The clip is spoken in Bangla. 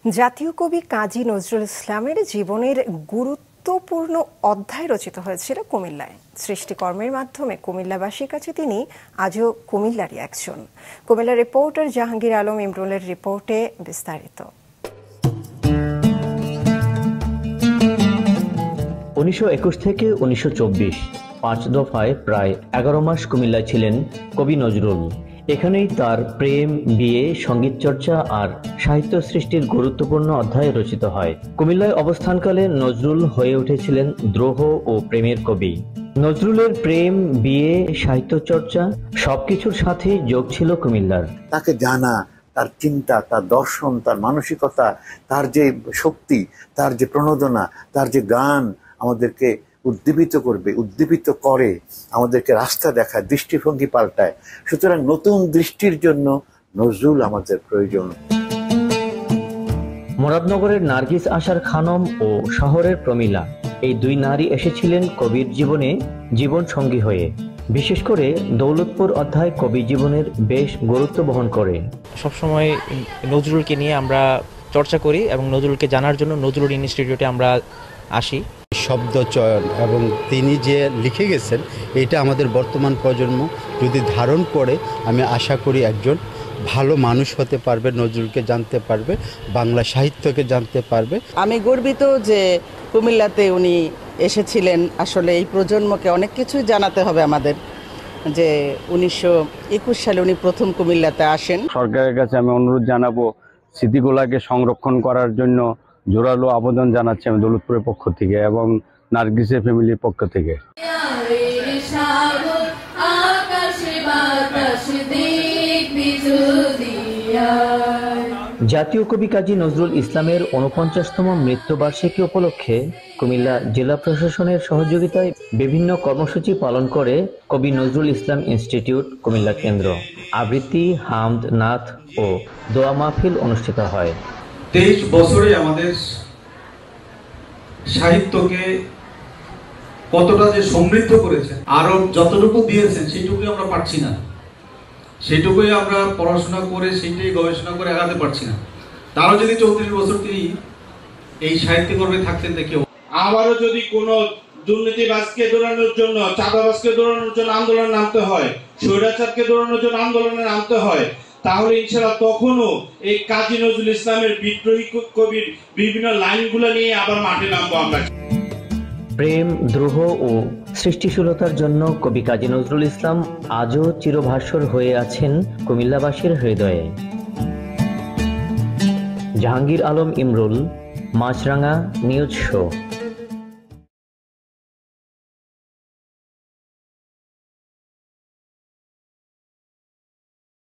জাতীয় কবি কাজী নজরুল ইসলামের জীবনের গুরুত্বপূর্ণ অধ্যায় রচিত হয়েছিল কুমিল্লায়। সৃষ্টিকর্মের মাধ্যমে কুমিল্লাবাসীর কাছে তিনি আজও কুমিল্লারই একজন। কুমিল্লা রিপোর্টার জাহাঙ্গীর আলম ইমরুলের রিপোর্টে বিস্তারিত। 1921 থেকে 1924 5 দফায় প্রায় 11 মাস কুমিল্লায় ছিলেন কবি নজরুল। এখানেই তার প্রেম, বিয়ে, সঙ্গীত চর্চা আর সাহিত্য সৃষ্টির গুরুত্বপূর্ণ অধ্যায় রচিত হয়। কুমিল্লায় অবস্থানকালে নজরুল হয়ে উঠেছিলেন দ্রোহ ও প্রেমের কবি। নজরুলের প্রেম, বিয়ে, সাহিত্য চর্চা সবকিছুর সাথে যোগ ছিল কুমিল্লার। তাকে জানা, তার চিন্তা, তার দর্শন, তার মানসিকতা, তার যে শক্তি, তার যে প্রণোদনা, তার যে গান আমাদেরকে উদ্দীপিত করে, আমাদেরকে রাস্তা দেখায়, দৃষ্টিভঙ্গি পাল্টায়। সুতরাং নতুন দৃষ্টির জন্য নজরুল আমাদের প্রয়োজন। মুরাদনগরের নার্গিস আশার খানম ও শহরের প্রমীলা, এই দুই নারী এসেছিলেন কবির জীবনে জীবন সঙ্গী হয়ে। বিশেষ করে দৌলতপুর অধ্যায় কবি জীবনের বেশ গুরুত্ব বহন করে। সবসময় নজরুলকে নিয়ে আমরা চর্চা করি এবং নজরুলকে জানার জন্য নজরুল ইনস্টিটিউটে আমরা আসি। শব্দ চয়ন এবং তিনি যে লিখে গেছেন, এটা আমাদের বর্তমান প্রজন্ম যদি ধারণ করে, আমি আশা করি একজন ভালো মানুষ হতে পারবে, নজরুলকে জানতে পারবে, বাংলা সাহিত্যকে জানতে পারবে। আমি গর্বিত যে কুমিল্লাতে উনি এসেছিলেন। আসলে এই প্রজন্মকে অনেক কিছুই জানাতে হবে আমাদের, যে 1921 সালে উনি প্রথম কুমিল্লাতে আসেন। সরকারের কাছে আমি অনুরোধ জানাবো, স্মৃতিগুলাকে সংরক্ষণ করার জন্য জোরালো আবেদন জানাচ্ছি আমি দৌলতপুরের পক্ষ থেকে এবং নার্গিসের ফ্যামিলির পক্ষ থেকে। জাতীয় কবি কাজী নজরুল ইসলামের 49তম মৃত্যুবার্ষিকী উপলক্ষে কুমিল্লা জেলা প্রশাসনের সহযোগিতায় বিভিন্ন কর্মসূচি পালন করে কবি নজরুল ইসলাম ইনস্টিটিউট কুমিল্লা কেন্দ্র। আবৃত্তি, হামদ, নাথ ও দোয়া মাহফিল অনুষ্ঠিত হয়। 23 বছরে আমাদের সাহিত্যকে কতটা যে সমৃদ্ধ করেছেন, আরো যতটুকু দিয়েছেন সেইটুকুই আমরা পারছি না, সেইটুকুই আমরা পড়াশোনা করে, সেইটাই গবেষণা করে আগাতে পারছি না। তারও যদি 34 বছর তিনি এই সাহিত্য কর্মে থাকতেন, দেখেও আবারও যদি কোনো দুর্নীতিবাজকে দৌড়ানোর জন্য, চাঁদাবাজকে দৌড়ানোর জন্য আন্দোলন নামতে হয়, স্বৈরাচারকে দৌড়ানোর জন্য আন্দোলনে নামতে হয়, তাহলে ইনশাআল্লাহ তখনও এই কাজী নজরুল ইসলামের বিদ্রোহী কবির বিভিন্ন লাইনগুলো নিয়ে আবার মাঠে নামবো আমরা। প্রেম, দ্রোহ ও সৃষ্টিশীলতার জন্য কবি কাজী নজরুল ইসলাম আজও চিরভাস্বর হয়ে আছেন কুমিল্লাবাসীর হৃদয়ে। জাহাঙ্গীর আলম ইমরুল, মাছরাঙা নিউজ শো।